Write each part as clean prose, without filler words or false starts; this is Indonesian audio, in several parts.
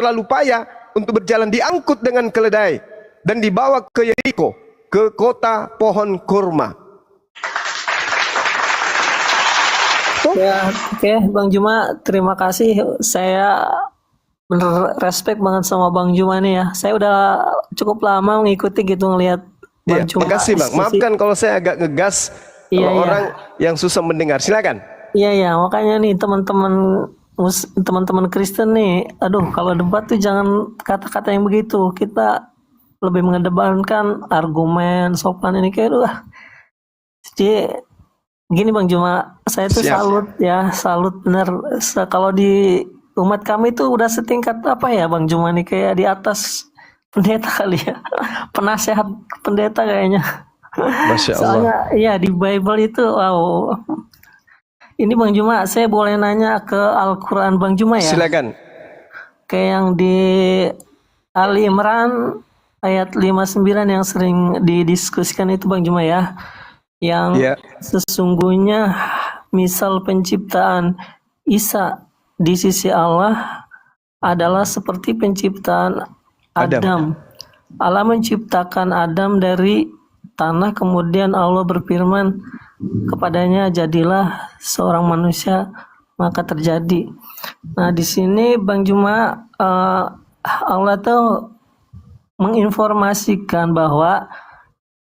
terlalu payah untuk berjalan, diangkut dengan keledai dan dibawa ke Yeriko, ke kota pohon kurma. Ya, oke, Bang Juma, terima kasih. Saya bener respect banget sama Bang Juma nih ya. Saya udah cukup lama mengikuti gitu, ngelihat Bang Iya, Juma. makasih Bang. Maafkan kalau saya agak ngegas, Iya, kalau orang yang susah mendengar. Silakan. Iya, makanya nih teman-teman Kristen nih, aduh, kalau debat tuh jangan kata-kata yang begitu. Kita lebih mengedepankan argumen, sopan ini kayak jadi gini Bang Juma, saya tuh salut bener. Kalau di umat kami tuh udah setingkat apa ya Bang Juma nih, kayak di atas pendeta kali ya, penasehat pendeta kayaknya. Masya Allah. Soalnya ya di Bible itu wow. Ini Bang Juma, saya boleh nanya ke Al-Quran Bang Juma ya? Silakan. Kayak yang di Ali Imran ayat 59 yang sering didiskusikan itu Bang Juma ya. Yang sesungguhnya misal penciptaan Isa di sisi Allah adalah seperti penciptaan Adam. Allah menciptakan Adam dari tanah, kemudian Allah berfirman kepadanya, jadilah seorang manusia, maka terjadi. Nah, di sini Bang Juma, Allah tuh menginformasikan bahwa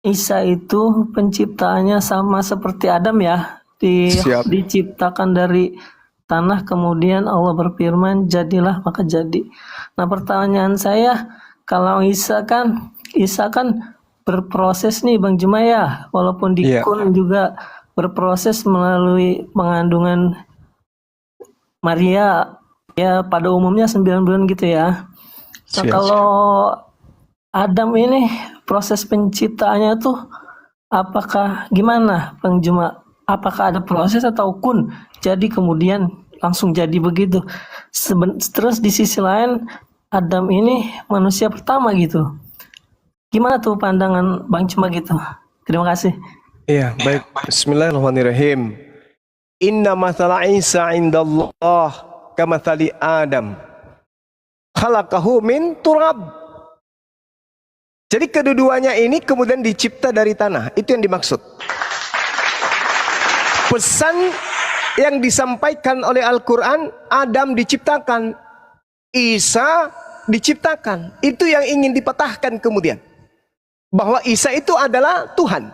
Isa itu penciptaannya sama seperti Adam ya, diciptakan dari tanah, kemudian Allah berfirman, jadilah, maka jadi. Nah, pertanyaan saya, kalau Isa kan berproses nih Bang Juma ya, walaupun Kun juga berproses melalui pengandungan Maria ya, pada umumnya 9 bulan gitu ya. Nah, kalau Adam ini proses penciptaannya tuh apakah gimana Bang Juma? Apakah ada proses atau kun jadi kemudian langsung jadi begitu? Terus di sisi lain Adam ini manusia pertama gitu. Gimana tuh pandangan Bang Juma gitu? Terima kasih. Iya, baik. Bismillahirrahmanirrahim. Inna mathala Isa indallah kamathali Adam. Khalaqahu min turab. Jadi kedua-duanya ini kemudian dicipta dari tanah. Itu yang dimaksud. Pesan yang disampaikan oleh Al-Quran, Adam diciptakan, Isa diciptakan. Itu yang ingin dipatahkan kemudian. Bahwa Isa itu adalah Tuhan.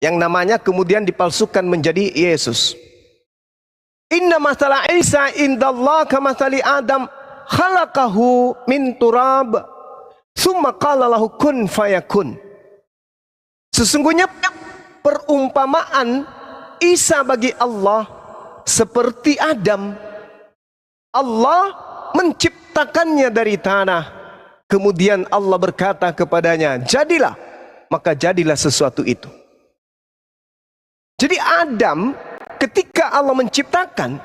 Yang namanya kemudian dipalsukan menjadi Yesus. Inna mathala Isa indallah kamathali Adam khalaqahu min turab. Summa qala lahu kun fayakun. Sesungguhnya perumpamaan Isa bagi Allah seperti Adam. Allah menciptakannya dari tanah. Kemudian Allah berkata kepadanya, jadilah, maka jadilah sesuatu itu. Jadi Adam ketika Allah menciptakan,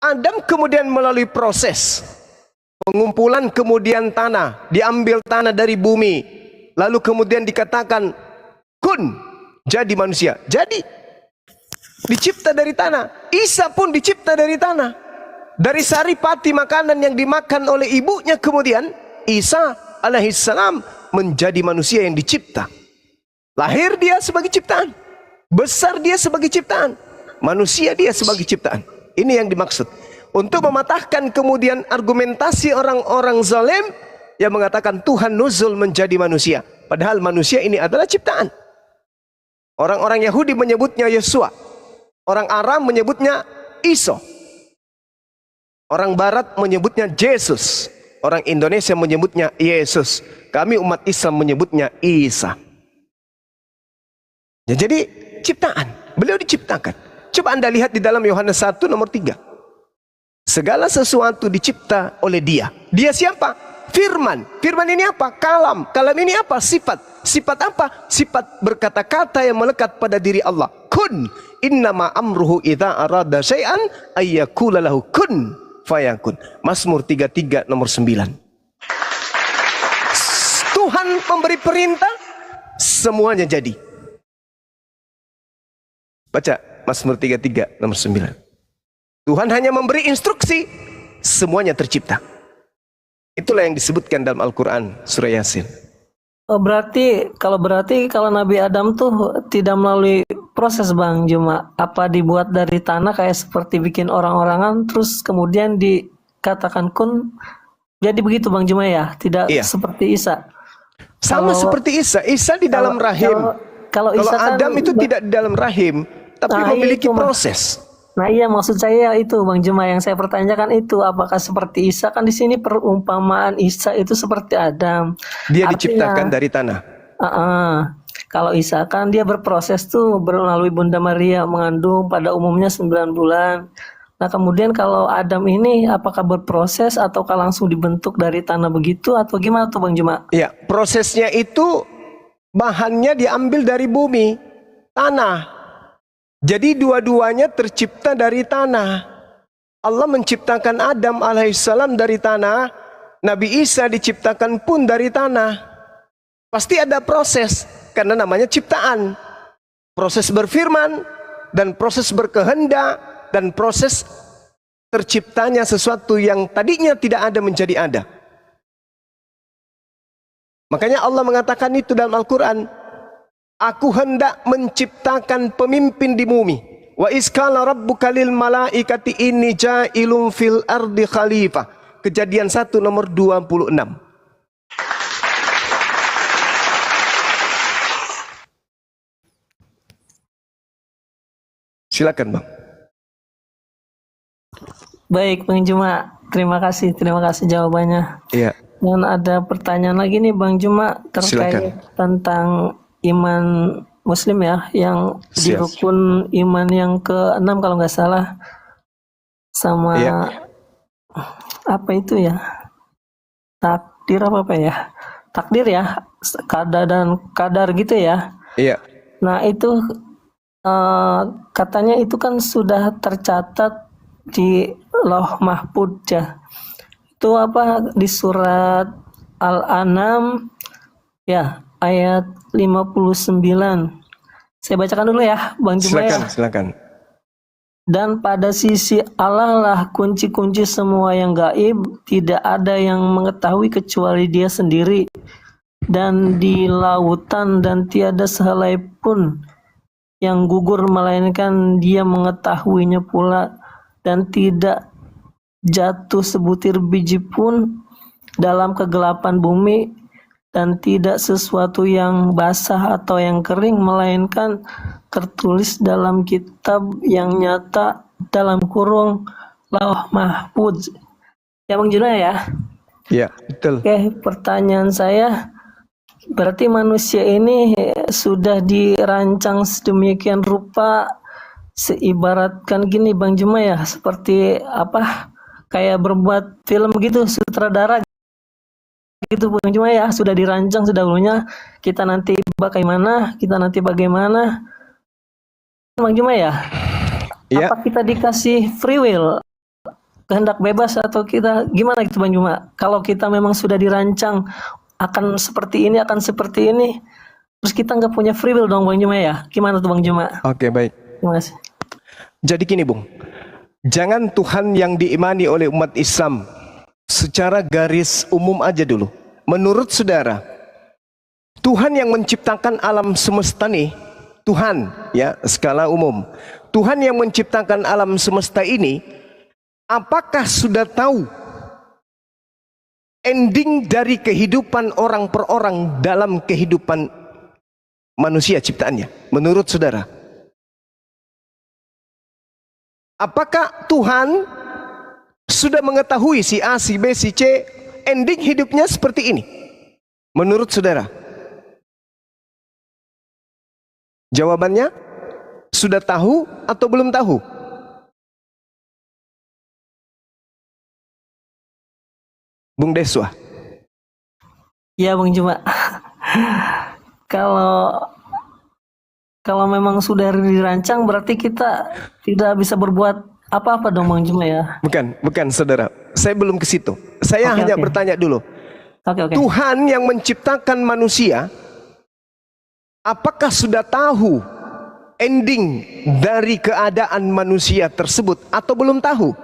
Adam kemudian melalui proses pengumpulan, kemudian tanah, diambil tanah dari bumi, lalu kemudian dikatakan kun, jadi manusia, jadi dicipta dari tanah. Isa pun dicipta dari tanah, dari saripati makanan yang dimakan oleh ibunya. Kemudian Isa alaihissalam menjadi manusia yang dicipta. Lahir dia sebagai ciptaan, besar dia sebagai ciptaan, manusia dia sebagai ciptaan. Ini yang dimaksud. Untuk mematahkan kemudian argumentasi orang-orang zalim yang mengatakan Tuhan nuzul menjadi manusia, padahal manusia ini adalah ciptaan. Orang-orang Yahudi menyebutnya Yesua, orang Aram menyebutnya Iso, orang Barat menyebutnya Yesus, orang Indonesia menyebutnya Yesus, kami umat Islam menyebutnya Isa. Ya, jadi ciptaan, beliau diciptakan. Coba Anda lihat di dalam Yohanes 1 nomor 3. Segala sesuatu dicipta oleh dia. Dia siapa? Firman. Firman ini apa? Kalam. Kalam ini apa? Sifat. Sifat apa? Sifat berkata-kata yang melekat pada diri Allah. Kun. Innama amruhu idza arada syai'an ayyakula lahu kun fayakun. Mazmur 33 nomor 9. Tuhan memberi perintah, semuanya jadi. Baca Mazmur 33 nomor 9. Tuhan hanya memberi instruksi, semuanya tercipta. Itulah yang disebutkan dalam Al-Quran surah Yasin. Oh, berarti kalau Nabi Adam tuh tidak melalui proses Bang Juma, apa dibuat dari tanah kayak seperti bikin orang-orangan terus kemudian dikatakan kun, jadi begitu Bang Juma ya, tidak Iya. seperti Isa. Sama seperti Isa. Isa di dalam rahim. Kalau Kalau Isa kan Adam itu tidak di dalam rahim, tapi Nah, memiliki itu, Mas. proses. Nah iya, maksud saya itu Bang Juma, yang saya pertanyakan itu apakah seperti Isa, kan di sini perumpamaan Isa itu seperti Adam. Dia Artinya, diciptakan dari tanah. kalau Isa kan dia berproses tuh melalui Bunda Maria mengandung pada umumnya 9 bulan. Nah kemudian kalau Adam ini apakah berproses ataukah langsung dibentuk dari tanah begitu atau gimana tuh Bang Juma? Ya, prosesnya itu bahannya diambil dari bumi, tanah. Jadi dua-duanya tercipta dari tanah. Allah menciptakan Adam alaihissalam dari tanah, Nabi Isa diciptakan pun dari tanah. Pasti ada proses, karena namanya ciptaan. Proses berfirman, dan proses berkehendak, dan proses terciptanya sesuatu yang tadinya tidak ada menjadi ada. Makanya Allah mengatakan itu dalam Al-Quran, aku hendak menciptakan pemimpin di bumi. Wa iskala rabbuka lil malaikati inni ja'ilun fil ardi khalifah. Kejadian 1 nomor 26. Silakan Bang. Baik Bang Juma, terima kasih jawabannya. Iya. Dan ada pertanyaan lagi nih Bang Juma terkait tentang iman Muslim ya, yang di Siap. rukun iman yang ke-6 kalau nggak salah, sama apa itu ya, takdir apa ya, takdir ya, kadar dan kadar gitu ya. Iya. Nah itu katanya itu kan sudah tercatat di Lauh Mahfudz ya. Itu apa di surat Al-An'am ya ayat 59. Saya bacakan dulu ya Bang Juma ya. Silakan. Dan pada sisi Allah lah kunci-kunci semua yang gaib, tidak ada yang mengetahui kecuali Dia sendiri. Dan di lautan dan tiada sehelai pun yang gugur melainkan Dia mengetahuinya pula, dan tidak jatuh sebutir biji pun dalam kegelapan bumi, dan tidak sesuatu yang basah atau yang kering melainkan tertulis dalam kitab yang nyata dalam kurung Lauh Mahfudz. Ya Bang Juna ya? Iya, betul. Oke, pertanyaan saya, berarti manusia ini sudah dirancang sedemikian rupa, seibaratkan gini Bang Juma ya, seperti apa, kayak berbuat film gitu, sutradara gitu Bang Juma ya, sudah dirancang sedahulunya, kita nanti bagaimana Bang Juma ya? Iya. Apa kita dikasih free will, kehendak bebas, atau kita gimana gitu Bang Juma? Kalau kita memang sudah dirancang akan seperti ini, terus kita nggak punya free will dong Bang Juma ya? Gimana tuh Bang Juma? Oke, baik. Terima kasih. Jadi gini Bung, jangan Tuhan yang diimani oleh umat Islam secara garis umum aja dulu. Menurut saudara, Tuhan yang menciptakan alam semesta nih, Tuhan ya skala umum, Tuhan yang menciptakan alam semesta ini, apakah sudah tahu ending dari kehidupan orang per orang dalam kehidupan manusia ciptaannya? Menurut saudara, apakah Tuhan sudah mengetahui si A, si B, si C ending hidupnya seperti ini? Menurut saudara, jawabannya sudah tahu atau belum tahu? Bung Deswa. Ya Bang Juma. Kalau memang sudah dirancang, berarti kita tidak bisa berbuat apa-apa dong Bang Juma ya? Bukan saudara. Saya belum ke situ. Saya hanya bertanya dulu. Oke. Tuhan yang menciptakan manusia, apakah sudah tahu ending dari keadaan manusia tersebut atau belum tahu?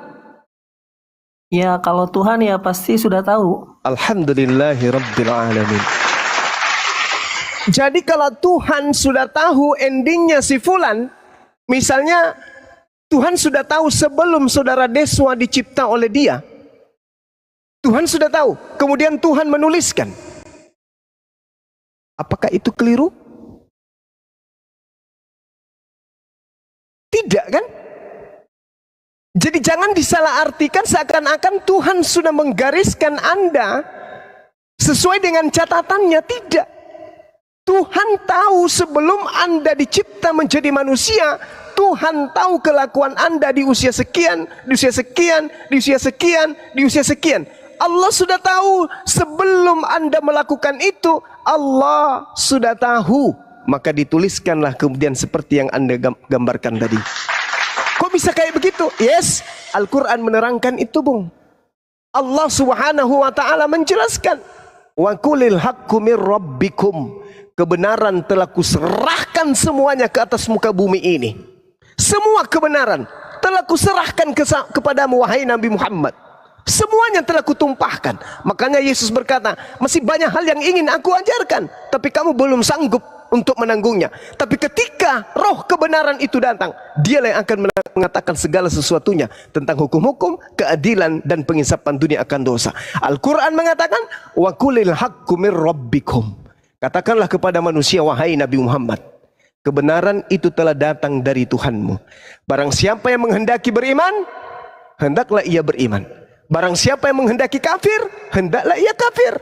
Ya kalau Tuhan ya pasti sudah tahu. Alhamdulillahi Rabbil Alamin. Jadi kalau Tuhan sudah tahu endingnya si Fulan, misalnya Tuhan sudah tahu sebelum saudara Deswa dicipta oleh dia, Tuhan sudah tahu, kemudian Tuhan menuliskan. Apakah itu keliru? Tidak kan? Jadi jangan disalahartikan seakan-akan Tuhan sudah menggariskan Anda sesuai dengan catatannya. Tidak. Tuhan tahu sebelum Anda dicipta menjadi manusia, Tuhan tahu kelakuan Anda di usia sekian, di usia sekian, di usia sekian, di usia sekian. Allah sudah tahu sebelum Anda melakukan itu, Allah sudah tahu. Maka dituliskanlah kemudian seperti yang Anda gambarkan tadi. Kok bisa kayak begitu? Yes, Al-Quran menerangkan itu, Bung. Allah Subhanahu wa ta'ala menjelaskan, wa qulil haqqu mir rabbikum. Kebenaran telah kuserahkan semuanya ke atas muka bumi ini. Semua kebenaran telah kuserahkan kepadamu, wahai Nabi Muhammad. Semuanya telah kutumpahkan. Makanya Yesus berkata, masih banyak hal yang ingin aku ajarkan, tapi kamu belum sanggup untuk menanggungnya. Tapi ketika roh kebenaran itu datang, dialah yang akan mengatakan segala sesuatunya tentang hukum-hukum, keadilan, dan pengisapan dunia akan dosa. Al-Quran mengatakan, wa qulil haqqu mir rabbikum. Katakanlah kepada manusia, wahai Nabi Muhammad, kebenaran itu telah datang dari Tuhanmu. Barang siapa yang menghendaki beriman, hendaklah ia beriman. Barang siapa yang menghendaki kafir, hendaklah ia kafir.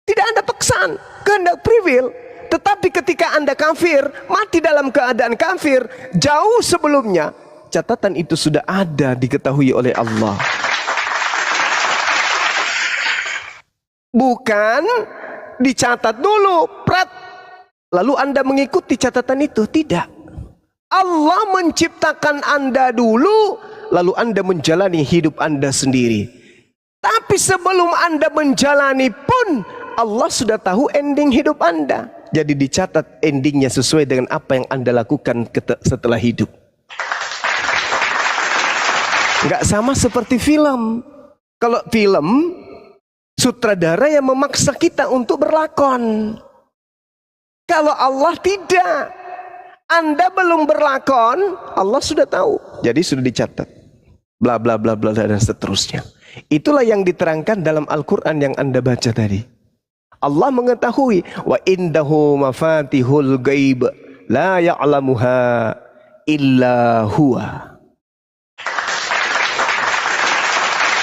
Tidak ada paksaan, kehendak free will. Tetapi ketika Anda kafir, mati dalam keadaan kafir, jauh sebelumnya, catatan itu sudah ada diketahui oleh Allah. Bukan dicatat dulu, prat, lalu Anda mengikuti catatan itu. Tidak. Allah menciptakan Anda dulu, lalu Anda menjalani hidup Anda sendiri. Tapi sebelum Anda menjalani pun, Allah sudah tahu ending hidup Anda. Jadi dicatat endingnya sesuai dengan apa yang Anda lakukan setelah hidup. Nggak sama seperti film. Kalau film, sutradara yang memaksa kita untuk berlakon. Kalau Allah tidak. Anda belum berlakon, Allah sudah tahu. Jadi sudah dicatat. Bla bla bla bla dan seterusnya. Itulah yang diterangkan dalam Al-Quran yang Anda baca tadi. Allah mengetahui, wa indahu mafatihul ghaib la ya'lamuha illa huwa.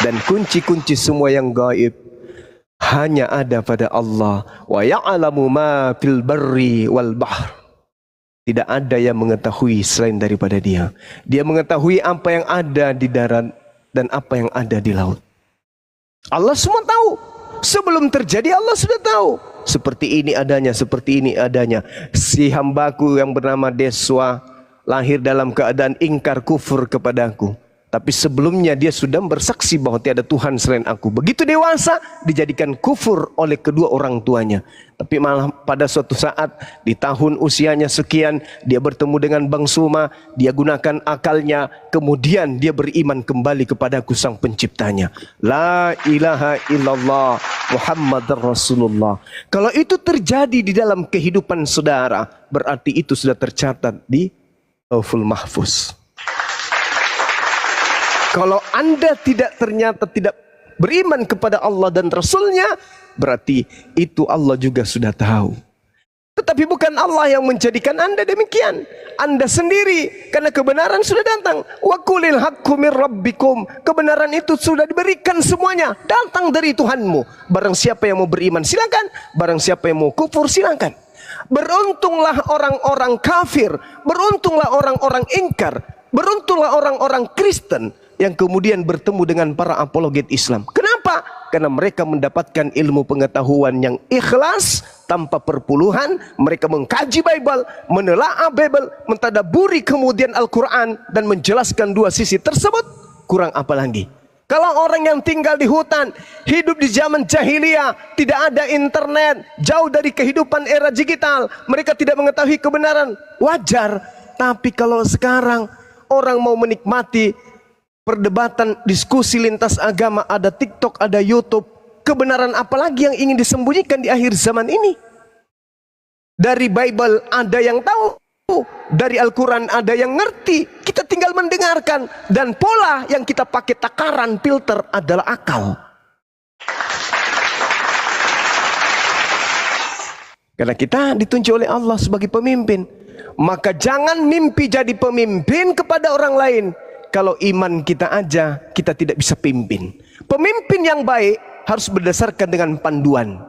Dan kunci-kunci semua yang gaib hanya ada pada Allah. Wa ya'lamu ma fil barri wal bahr. Tidak ada yang mengetahui selain daripada Dia. Dia mengetahui apa yang ada di darat dan apa yang ada di laut. Allah semua tahu. Sebelum terjadi Allah sudah tahu. Seperti ini adanya, seperti ini adanya. Si hambaku yang bernama Deswa lahir dalam keadaan ingkar kufur kepadaku. Tapi sebelumnya dia sudah bersaksi bahwa tiada Tuhan selain aku. Begitu dewasa dijadikan kufur oleh kedua orang tuanya. Tapi malah pada suatu saat di tahun usianya sekian dia bertemu dengan Bang Suma. Dia gunakan akalnya. Kemudian dia beriman kembali kepadaku sang penciptanya. La ilaha illallah Muhammadar Rasulullah. Kalau itu terjadi di dalam kehidupan saudara, berarti itu sudah tercatat di Lauhul Mahfuz. Kalau Anda ternyata tidak beriman kepada Allah dan Rasulnya, berarti itu Allah juga sudah tahu. Tetapi bukan Allah yang menjadikan Anda demikian. Anda sendiri, karena kebenaran sudah datang. Wa qulil haqqu mir rabbikum. Kebenaran itu sudah diberikan semuanya, datang dari Tuhanmu. Barang siapa yang mau beriman silakan, barang siapa yang mau kufur silakan. Beruntunglah orang-orang kafir, beruntunglah orang-orang ingkar, beruntunglah orang-orang Kristen yang kemudian bertemu dengan para apologet Islam. Kenapa? Karena mereka mendapatkan ilmu pengetahuan yang ikhlas, tanpa perpuluhan. Mereka mengkaji Bible, menelaah Bible, mentadaburi kemudian Al-Quran, dan menjelaskan dua sisi tersebut. Kurang apa lagi? Kalau orang yang tinggal di hutan, hidup di zaman jahiliyah, tidak ada internet, jauh dari kehidupan era digital, mereka tidak mengetahui kebenaran, wajar. Tapi kalau sekarang orang mau menikmati perdebatan, diskusi lintas agama, ada TikTok, ada YouTube. Kebenaran apa lagi yang ingin disembunyikan di akhir zaman ini? Dari Bible ada yang tahu, dari Al-Quran ada yang ngerti. Kita tinggal mendengarkan, dan pola yang kita pakai takaran filter adalah akal. Karena kita ditunjuk oleh Allah sebagai pemimpin, maka jangan mimpi jadi pemimpin kepada orang lain kalau iman kita aja kita tidak bisa pimpin. Pemimpin yang baik harus berdasarkan dengan panduan.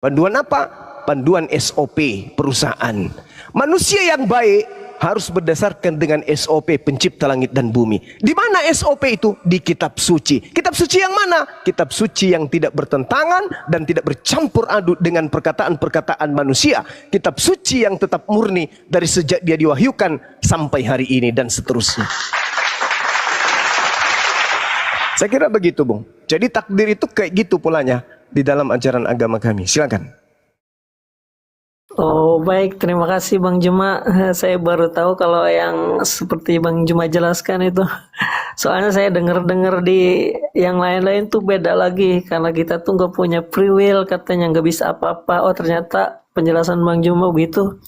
Panduan apa? Panduan SOP perusahaan. Manusia yang baik harus berdasarkan dengan SOP pencipta langit dan bumi. Di mana SOP itu? Di kitab suci. Kitab suci yang mana? Kitab suci yang tidak bertentangan dan tidak bercampur aduk dengan perkataan-perkataan manusia. Kitab suci yang tetap murni dari sejak dia diwahyukan sampai hari ini dan seterusnya. Saya kira begitu, Bung. Jadi takdir itu kayak gitu polanya di dalam ajaran agama kami. Silakan. Oh baik, terima kasih Bang Juma. Saya baru tahu kalau yang seperti Bang Juma jelaskan itu. Soalnya saya dengar-dengar di yang lain-lain tuh beda lagi. Karena kita tuh nggak punya free will, katanya nggak bisa apa-apa. Oh ternyata penjelasan Bang Juma begitu.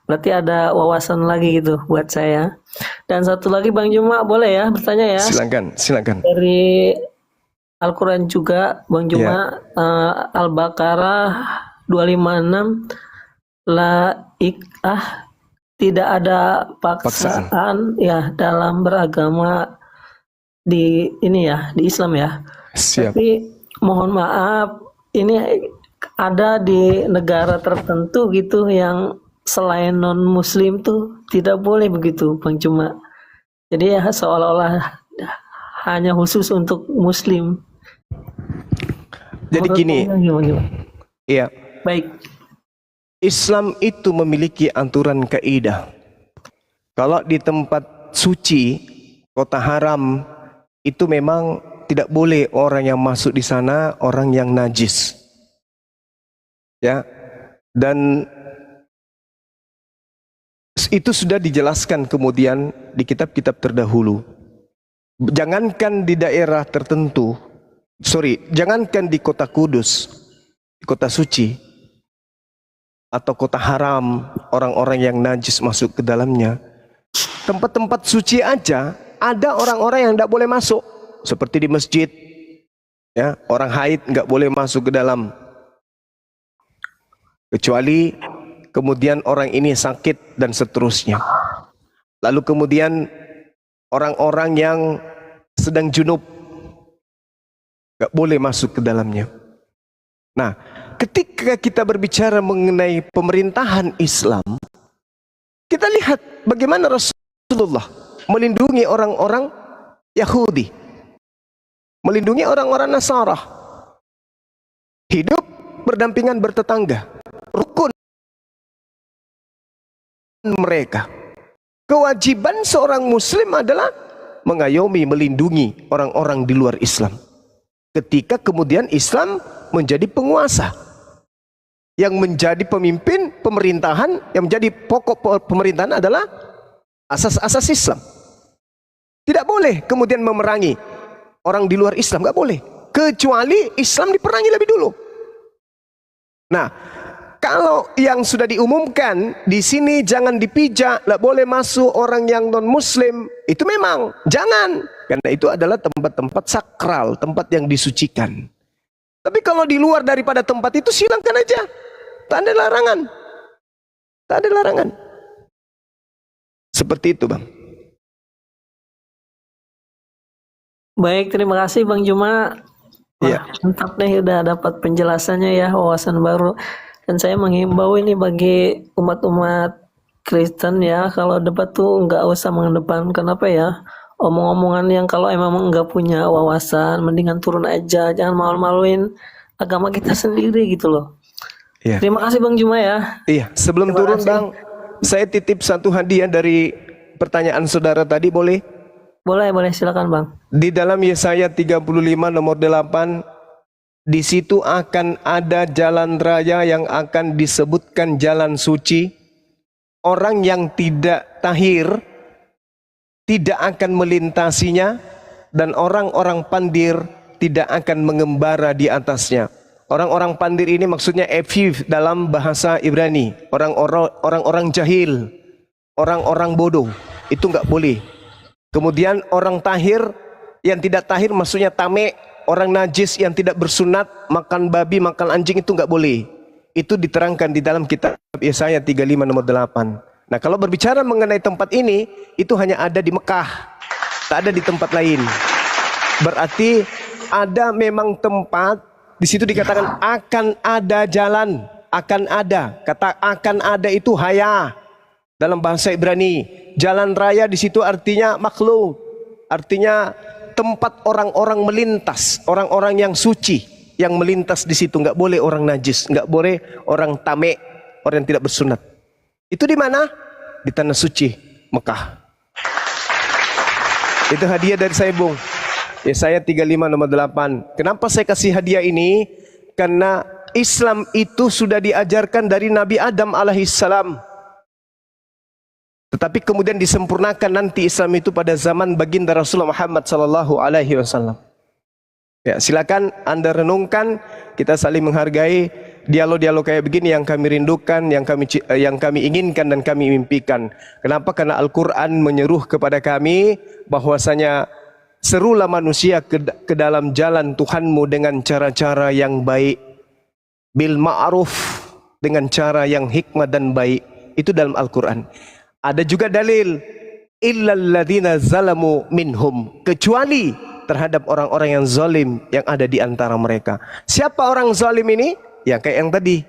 Berarti ada wawasan lagi gitu buat saya. Dan satu lagi Bang Juma, boleh ya bertanya ya? Silakan, silakan. Dari Al-Quran juga Bang Juma, Al-Baqarah 256. La ikah, tidak ada paksaan ya dalam beragama di ini ya, di Islam ya. Siap. Tapi mohon maaf, ini ada di negara tertentu gitu yang selain non muslim tuh tidak boleh begitu Bang Juma. Jadi ya seolah-olah hanya khusus untuk muslim. Jadi gini. Iya. Baik. Islam itu memiliki aturan kaidah. Kalau di tempat suci, kota haram, itu memang tidak boleh orang yang masuk di sana orang yang najis. Ya. Dan itu sudah dijelaskan kemudian di kitab-kitab terdahulu. Jangankan di daerah tertentu, jangankan di kota Kudus, di kota suci, atau kota haram, orang-orang yang najis masuk ke dalamnya. Tempat-tempat suci aja ada orang-orang yang tidak boleh masuk, seperti di masjid, ya, orang haid nggak boleh masuk ke dalam, kecuali kemudian orang ini sakit dan seterusnya. Lalu kemudian orang-orang yang sedang junub nggak boleh masuk ke dalamnya. Nah, ketika kita berbicara mengenai pemerintahan Islam, kita lihat bagaimana Rasulullah melindungi orang-orang Yahudi, melindungi orang-orang Nasara, hidup berdampingan bertetangga, rukun mereka. Kewajiban seorang muslim adalah mengayomi, melindungi orang-orang di luar Islam. Ketika kemudian Islam menjadi penguasa, yang menjadi pemimpin pemerintahan, yang menjadi pokok pemerintahan adalah asas-asas Islam. Tidak boleh kemudian memerangi orang di luar Islam, nggak boleh, kecuali Islam diperangi lebih dulu. Nah, kalau yang sudah diumumkan di sini jangan dipijak, nggak boleh masuk orang yang non Muslim, itu memang jangan, karena itu adalah tempat-tempat sakral, tempat yang disucikan. Tapi kalau di luar daripada tempat itu silakan aja, tak ada larangan, tak ada larangan. Seperti itu, Bang. Baik, terima kasih Bang Juma. Iya. Mantap nih, udah dapat penjelasannya ya, wawasan baru. Dan saya menghimbau ini bagi umat-umat Kristen ya, kalau debat tuh nggak usah mengedepankan apa ya, omong-omongan yang kalau emang nggak punya wawasan, mendingan turun aja, jangan malu-maluin agama kita sendiri gitu loh. Iya. Terima kasih Bang Juma ya. Iya, sebelum Terima turun kasih. Bang, saya titip satu hadiah dari pertanyaan saudara tadi, boleh? Boleh, silakan Bang. Di dalam Yesaya 35 nomor 8, di situ akan ada jalan raya yang akan disebutkan jalan suci. Orang yang tidak tahir tidak akan melintasinya, dan orang-orang pandir tidak akan mengembara di atasnya. Orang-orang pandir ini maksudnya efif dalam bahasa Ibrani, orang-orang jahil, orang-orang bodoh, itu nggak boleh. Kemudian orang tahir, yang tidak tahir maksudnya tamek, orang najis yang tidak bersunat, makan babi, makan anjing, itu nggak boleh. Itu diterangkan di dalam kitab Yesaya 35 nomor 8. Nah, kalau berbicara mengenai tempat ini, itu hanya ada di Mekah, tak ada di tempat lain. Berarti ada memang tempat, di situ dikatakan akan ada jalan, akan ada. Kata akan ada itu haya dalam bahasa Ibrani. Jalan raya di situ artinya makhluk, artinya tempat orang-orang melintas, orang-orang yang suci yang melintas di situ. Nggak boleh orang najis, nggak boleh orang tamek, orang yang tidak bersunat. Itu di mana? Di tanah suci Mekah. Itu hadiah dari saya, Bung. Yesaya 35 nomor 8. Kenapa saya kasih hadiah ini? Karena Islam itu sudah diajarkan dari Nabi Adam alaihissalam. Tetapi kemudian disempurnakan nanti Islam itu pada zaman baginda Rasulullah Muhammad sallallahu alaihi wasallam. Ya, silakan Anda renungkan, kita saling menghargai dialog-dialog kayak begini yang kami rindukan, yang kami inginkan dan kami mimpikan. Kenapa? Karena Al-Qur'an menyeru kepada kami bahwasanya serulah manusia ke dalam jalan Tuhanmu dengan cara-cara yang baik, bil ma'ruf, dengan cara yang hikmah dan baik. Itu dalam Al-Qur'an. Ada juga dalil illal ladzina zalamu minhum, kecuali terhadap orang-orang yang zalim yang ada di antara mereka. Siapa orang zalim ini? Ya kayak yang tadi.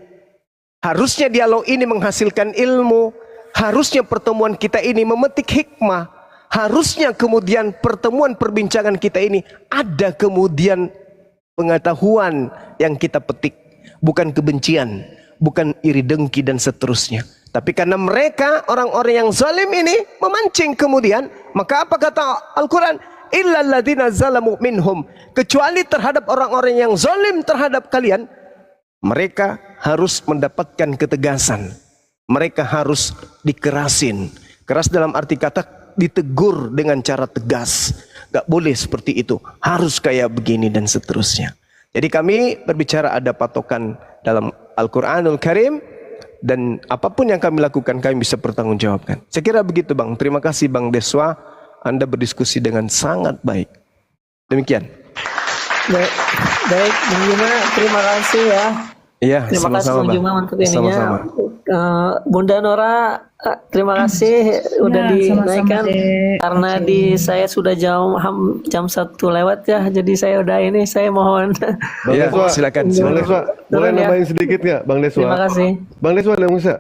Harusnya dialog ini menghasilkan ilmu, harusnya pertemuan kita ini memetik hikmah, harusnya kemudian pertemuan perbincangan kita ini ada kemudian pengetahuan yang kita petik, bukan kebencian, bukan iri dengki dan seterusnya. Tapi karena mereka orang-orang yang zalim ini memancing kemudian, maka apa kata Al-Quran? Illal ladzina zalamu minhum, kecuali terhadap orang-orang yang zalim terhadap kalian, mereka harus mendapatkan ketegasan, mereka harus dikerasin. Keras dalam arti kata ditegur dengan cara tegas. Gak boleh seperti itu, harus kayak begini dan seterusnya. Jadi kami berbicara ada patokan dalam Al-Quranul Karim, dan apapun yang kami lakukan kami bisa pertanggungjawabkan. Saya kira begitu, Bang. Terima kasih Bang Deswa, Anda berdiskusi dengan sangat baik. Demikian. Baik, baik Bang Juma, terima kasih ya. Iya, Terima kasih sama-sama, Bang Bang. Juma untuk ininya. Sama-sama. Bunda Nora, terima kasih udah Ya, dinaikkan. sama-sama, Dek. Karena di saya sudah jam 1 lewat ya, jadi saya udah ini, saya mohon. Bang Ya, Deswa, silakan. Bang Deswa, boleh Turun ya. nambahin sedikit nggak, Bang Deswa? Terima kasih. Bang Deswa,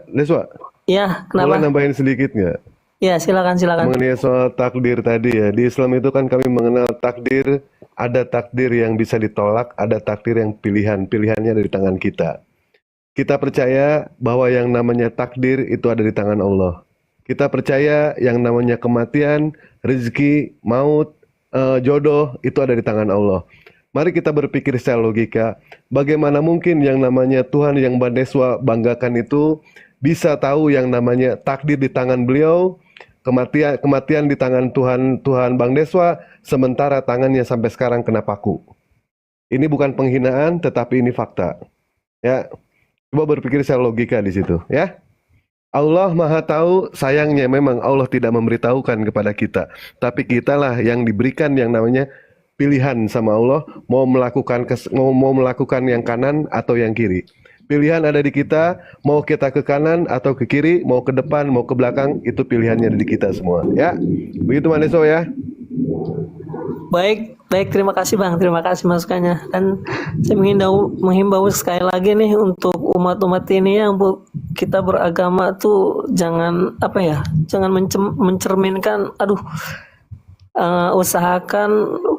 Deswa, Ya, boleh kenapa? nambahin sedikit nggak? Ya, silakan. Mengenai soal takdir tadi ya, di Islam itu kan kami mengenal takdir, ada takdir yang bisa ditolak, ada takdir yang pilihannya ada di tangan kita. Kita percaya bahwa yang namanya takdir itu ada di tangan Allah. Kita percaya yang namanya kematian, rezeki, maut, jodoh itu ada di tangan Allah. Mari kita berpikir secara logika, bagaimana mungkin yang namanya Tuhan yang Bang Deswa banggakan itu bisa tahu yang namanya takdir di tangan beliau, kematian di tangan Tuhan Bang Deswa, sementara tangannya sampai sekarang kena paku. Ini bukan penghinaan, tetapi ini fakta. Ya, coba berpikir secara logika di situ. Ya, Allah Maha Tahu. Sayangnya memang Allah tidak memberitahukan kepada kita, tapi kitalah yang diberikan yang namanya pilihan sama Allah, mau melakukan yang kanan atau yang kiri. Pilihan ada di kita, mau kita ke kanan atau ke kiri, mau ke depan, mau ke belakang, itu pilihannya ada di kita semua. Ya, begitu Bang Deswa ya. Baik, terima kasih Bang, terima kasih masukannya. Dan saya menghimbau sekali lagi nih untuk umat-umat ini yang kita beragama tuh jangan jangan mencerminkan, usahakan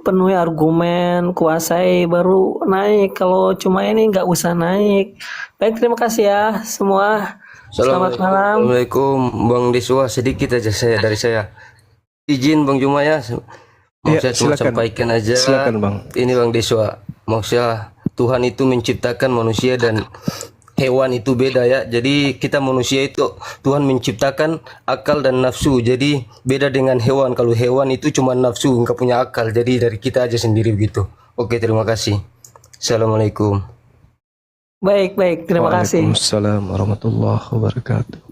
penuhi argumen, kuasai baru naik. Kalau cuma ini nggak usah naik. Baik, terima kasih ya semua. Selamat malam. Assalamualaikum Bang Deswa, sedikit aja dari saya. Izin Bang Juma ya. Mau Ya, saya cuma silakan. sampaikan aja. Silakan, Bang. Ini Bang Deswa, maksudnya Tuhan itu menciptakan manusia dan hewan itu beda ya. Jadi kita manusia itu Tuhan menciptakan akal dan nafsu. Jadi beda dengan hewan. Kalau hewan itu cuma nafsu, nggak punya akal. Jadi dari kita aja sendiri begitu. Oke, terima kasih. Assalamualaikum. Baik, baik. Terima kasih. Waalaikumsalam warahmatullahi wabarakatuh.